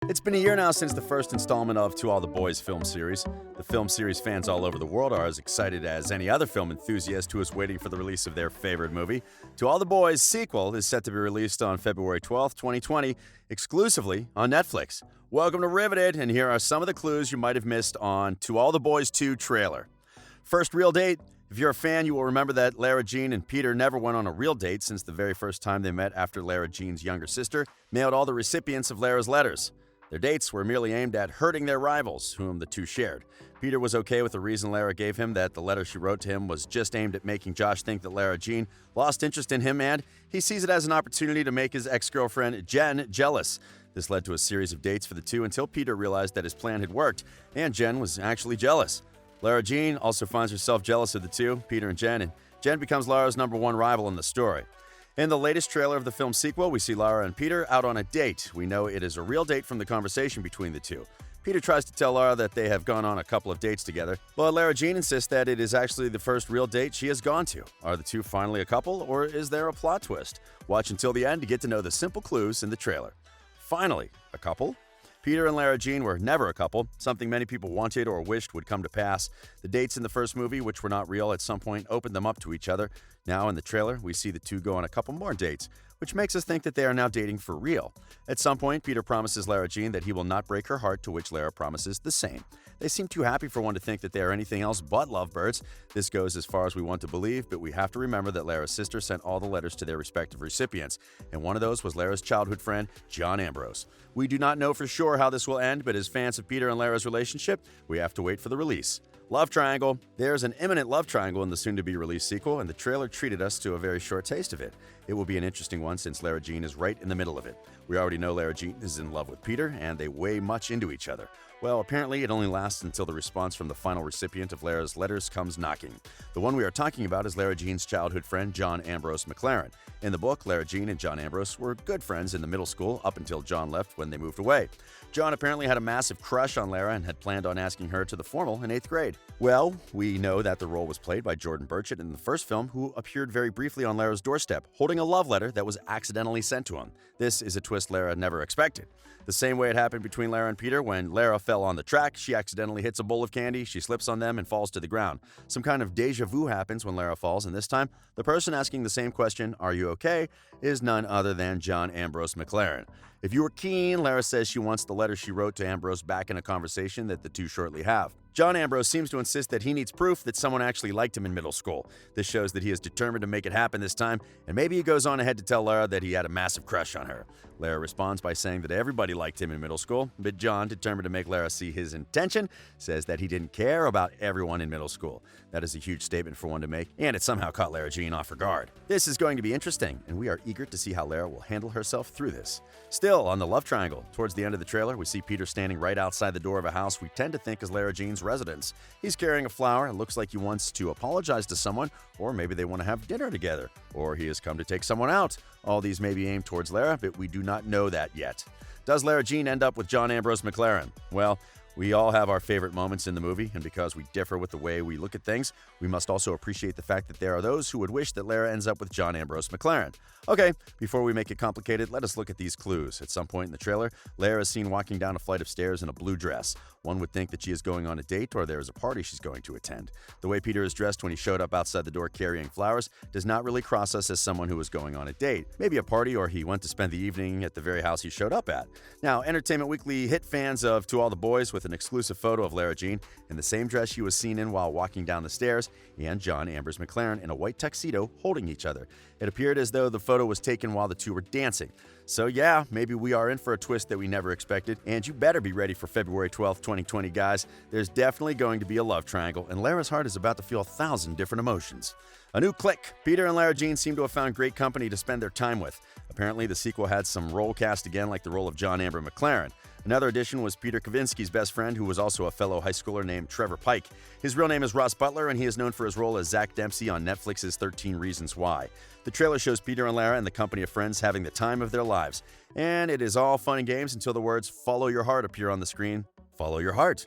It's been a year now since the first installment of To All the Boys film series. The film series fans all over the world are as excited as any other film enthusiast who is waiting for the release of their favorite movie. To All the Boys sequel is set to be released on February 12th, 2020, exclusively on Netflix. Welcome to Riveted, and here are some of the clues you might have missed on To All the Boys 2 trailer. First real date. If you're a fan, you will remember that Lara Jean and Peter never went on a real date since the very first time they met after Lara Jean's younger sister mailed all the recipients of Lara's letters. Their dates were merely aimed at hurting their rivals, whom the two shared. Peter was okay with the reason Lara gave him, that the letter she wrote to him was just aimed at making Josh think that Lara Jean lost interest in him, and he sees it as an opportunity to make his ex-girlfriend Jen jealous. This led to a series of dates for the two until Peter realized that his plan had worked, and Jen was actually jealous. Lara Jean also finds herself jealous of the two, Peter and Jen becomes Lara's #1 rival in the story. In the latest trailer of the film sequel, we see Lara and Peter out on a date. We know it is a real date from the conversation between the two. Peter tries to tell Lara that they have gone on a couple of dates together, but Lara Jean insists that it is actually the first real date she has gone to. Are the two finally a couple, or is there a plot twist? Watch until the end to get to know the simple clues in the trailer. Finally, a couple? Peter and Lara Jean were never a couple, something many people wanted or wished would come to pass. The dates in the first movie, which were not real at some point, opened them up to each other. Now in the trailer, we see the two go on a couple more dates, which makes us think that they are now dating for real. At some point, Peter promises Lara Jean that he will not break her heart, to which Lara promises the same. They seem too happy for one to think that they are anything else but lovebirds. This goes as far as we want to believe, but we have to remember that Lara's sister sent all the letters to their respective recipients, and one of those was Lara's childhood friend, John Ambrose. We do not know for sure how this will end, but as fans of Peter and Lara's relationship, we have to wait for the release. Love triangle. There's an imminent love triangle in the soon-to-be-released sequel, and the trailer treated us to a very short taste of it. It will be an interesting one since Lara Jean is right in the middle of it. We already know Lara Jean is in love with Peter, and they weigh much into each other. Well, apparently it only lasts until the response from the final recipient of Lara's letters comes knocking. The one we are talking about is Lara Jean's childhood friend, John Ambrose McLaren. In the book, Lara Jean and John Ambrose were good friends in the middle school up until John left when they moved away. John apparently had a massive crush on Lara and had planned on asking her to the formal in 8th grade. Well, we know that the role was played by Jordan Burchett in the first film, who appeared very briefly on Lara's doorstep, holding a love letter that was accidentally sent to him. This is a twist Lara never expected. The same way it happened between Lara and Peter. When Lara fell on the track, she accidentally hits a bowl of candy, she slips on them and falls to the ground. Some kind of deja vu happens when Lara falls, and this time, the person asking the same question, "Are you okay?" is none other than John Ambrose McLaren. If you were keen, Lara says she wants the letter she wrote to Ambrose back in a conversation that the two shortly have. John Ambrose seems to insist that he needs proof that someone actually liked him in middle school. This shows that he is determined to make it happen this time, and maybe he goes on ahead to tell Lara that he had a massive crush on her. Lara responds by saying that everybody liked him in middle school, but John, determined to make Lara see his intention, says that he didn't care about everyone in middle school. That is a huge statement for one to make, and it somehow caught Lara Jean off her guard. This is going to be interesting, and we are eager to see how Lara will handle herself through this. Still, on the love triangle, towards the end of the trailer, we see Peter standing right outside the door of a house we tend to think is Lara Jean's residence. He's carrying a flower and looks like he wants to apologize to someone, or maybe they want to have dinner together, or he has come to take someone out. All these may be aimed towards Lara, but we do not know that yet. Does Lara Jean end up with John Ambrose McLaren? Well, we all have our favorite moments in the movie, and because we differ with the way we look at things, we must also appreciate the fact that there are those who would wish that Lara ends up with John Ambrose McLaren. Okay, before we make it complicated, let us look at these clues. At some point in the trailer, Lara is seen walking down a flight of stairs in a blue dress. One would think that she is going on a date or there is a party she's going to attend. The way Peter is dressed when he showed up outside the door carrying flowers does not really cross us as someone who was going on a date. Maybe a party, or he went to spend the evening at the very house he showed up at. Now, Entertainment Weekly hit fans of To All the Boys with an exclusive photo of Lara Jean in the same dress she was seen in while walking down the stairs, and John Ambrose McLaren in a white tuxedo holding each other. It appeared as though the photo was taken while the two were dancing. So yeah, maybe we are in for a twist that we never expected, and you better be ready for February 12th, 2020, guys. There's definitely going to be a love triangle, and Lara's heart is about to feel 1,000 different emotions. A new click. Peter and Lara Jean seem to have found great company to spend their time with. Apparently, the sequel had some role cast again, like the role of John Amber McLaren. Another addition was Peter Kavinsky's best friend, who was also a fellow high schooler named Trevor Pike. His real name is Ross Butler, and he is known for his role as Zach Dempsey on Netflix's 13 Reasons Why. The trailer shows Peter and Lara in the company of friends having the time of their lives. And it is all fun and games until the words "follow your heart" appear on the screen. Follow your heart.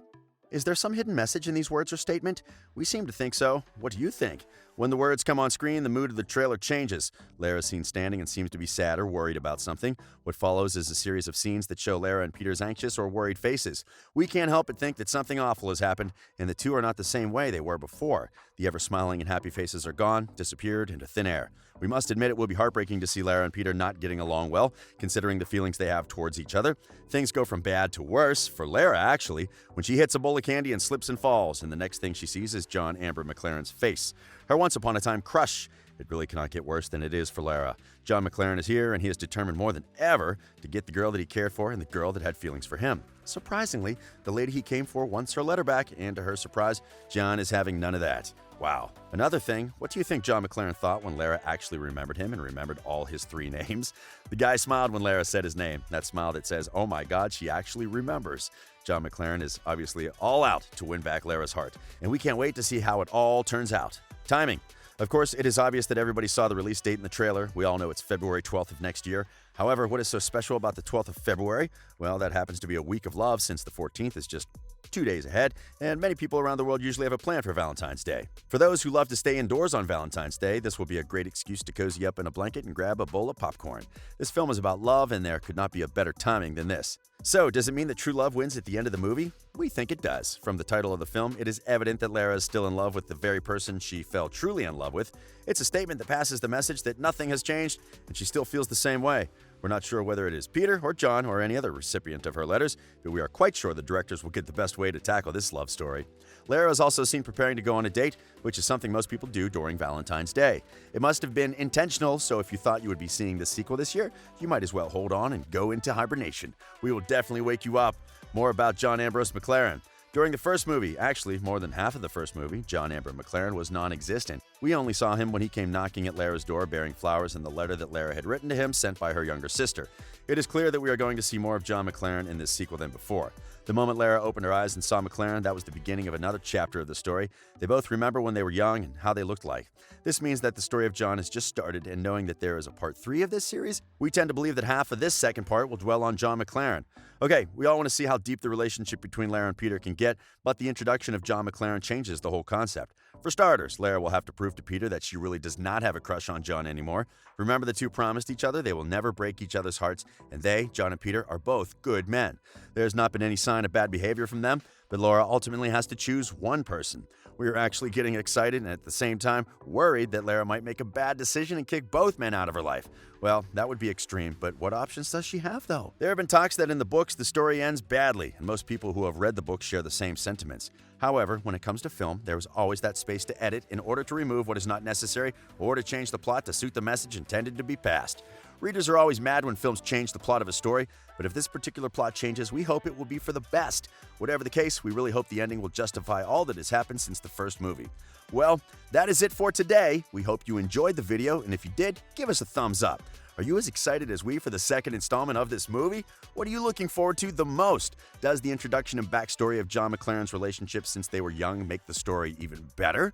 Is there some hidden message in these words or statement? We seem to think so. What do you think? When the words come on screen, the mood of the trailer changes. Lara is seen standing and seems to be sad or worried about something. What follows is a series of scenes that show Lara and Peter's anxious or worried faces. We can't help but think that something awful has happened, and the two are not the same way they were before. The ever-smiling and happy faces are gone, disappeared into thin air. We must admit it will be heartbreaking to see Lara and Peter not getting along well, considering the feelings they have towards each other. Things go from bad to worse, for Lara actually, when she hits a bowl of candy and slips and falls, and the next thing she sees is John Amber McLaren's face. Her once-upon-a-time crush. It really cannot get worse than it is for Lara. John McLaren is here, and he is determined more than ever to get the girl that he cared for and the girl that had feelings for him. Surprisingly, the lady he came for wants her letter back, and to her surprise, John is having none of that. Wow. Another thing, what do you think John McLaren thought when Lara actually remembered him and remembered all his 3 names? The guy smiled when Lara said his name, that smile that says, oh my God, she actually remembers. John McLaren is obviously all out to win back Lara's heart, and we can't wait to see how it all turns out. Timing. Of course, it is obvious that everybody saw the release date in the trailer. We all know it's February 12th of next year. However, what is so special about the 12th of February? Well, that happens to be a week of love since the 14th is just 2 days ahead, and many people around the world usually have a plan for Valentine's Day. For those who love to stay indoors on Valentine's Day, this will be a great excuse to cozy up in a blanket and grab a bowl of popcorn. This film is about love, and there could not be a better timing than this. So, does it mean that true love wins at the end of the movie? We think it does. From the title of the film, it is evident that Lara is still in love with the very person she fell truly in love with. It's a statement that passes the message that nothing has changed, and she still feels the same way. We're not sure whether it is Peter or John or any other recipient of her letters, but we are quite sure the directors will get the best way to tackle this love story. Lara is also seen preparing to go on a date, which is something most people do during Valentine's Day. It must have been intentional, so if you thought you would be seeing this sequel this year, you might as well hold on and go into hibernation. We will definitely wake you up. More about John Ambrose McLaren. During the first movie, actually more than half of the first movie, John Amber McLaren was non-existent. We only saw him when he came knocking at Lara's door bearing flowers and the letter that Lara had written to him sent by her younger sister. It is clear that we are going to see more of John McLaren in this sequel than before. The moment Lara opened her eyes and saw McLaren, that was the beginning of another chapter of the story. They both remember when they were young and how they looked like. This means that the story of John has just started, and knowing that there is a part 3 of this series, we tend to believe that half of this second part will dwell on John McLaren. Okay, we all want to see how deep the relationship between Lara and Peter can get, but the introduction of John McLaren changes the whole concept. For starters, Lara will have to prove to Peter that she really does not have a crush on John anymore. Remember, the two promised each other they will never break each other's hearts, and they, John and Peter, are both good men. There has not been any sign of bad behavior from them, but Lara ultimately has to choose one person. We are actually getting excited and at the same time worried that Lara might make a bad decision and kick both men out of her life. Well, that would be extreme, but what options does she have though? There have been talks that in the books the story ends badly, and most people who have read the book share the same sentiments. However, when it comes to film, there is always that space to edit in order to remove what is not necessary or to change the plot to suit the message intended to be passed. Readers are always mad when films change the plot of a story, but if this particular plot changes, we hope it will be for the best. Whatever the case, we really hope the ending will justify all that has happened since the first movie. Well, that is it for today. We hope you enjoyed the video, and if you did, give us a thumbs up. Are you as excited as we for the second installment of this movie? What are you looking forward to the most? Does the introduction and backstory of John McLaren's relationship since they were young make the story even better?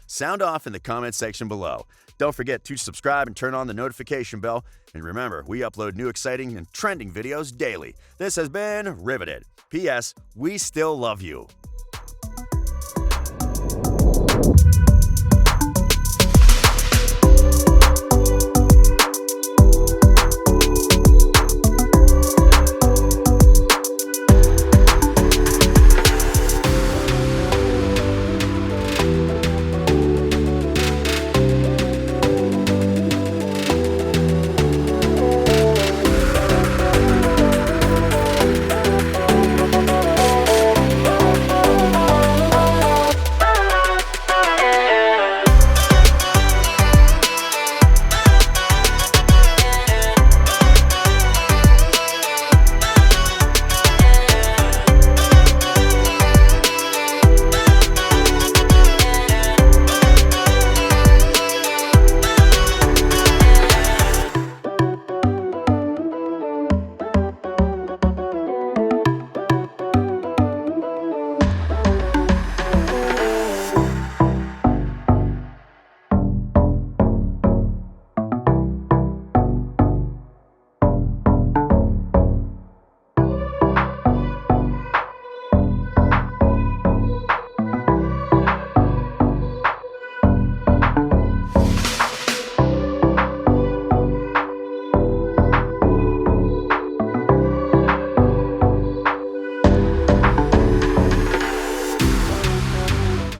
Sound off in the comment section below. Don't forget to subscribe and turn on the notification bell. And remember, we upload new exciting and trending videos daily. This has been Riveted. P.S. We still love you.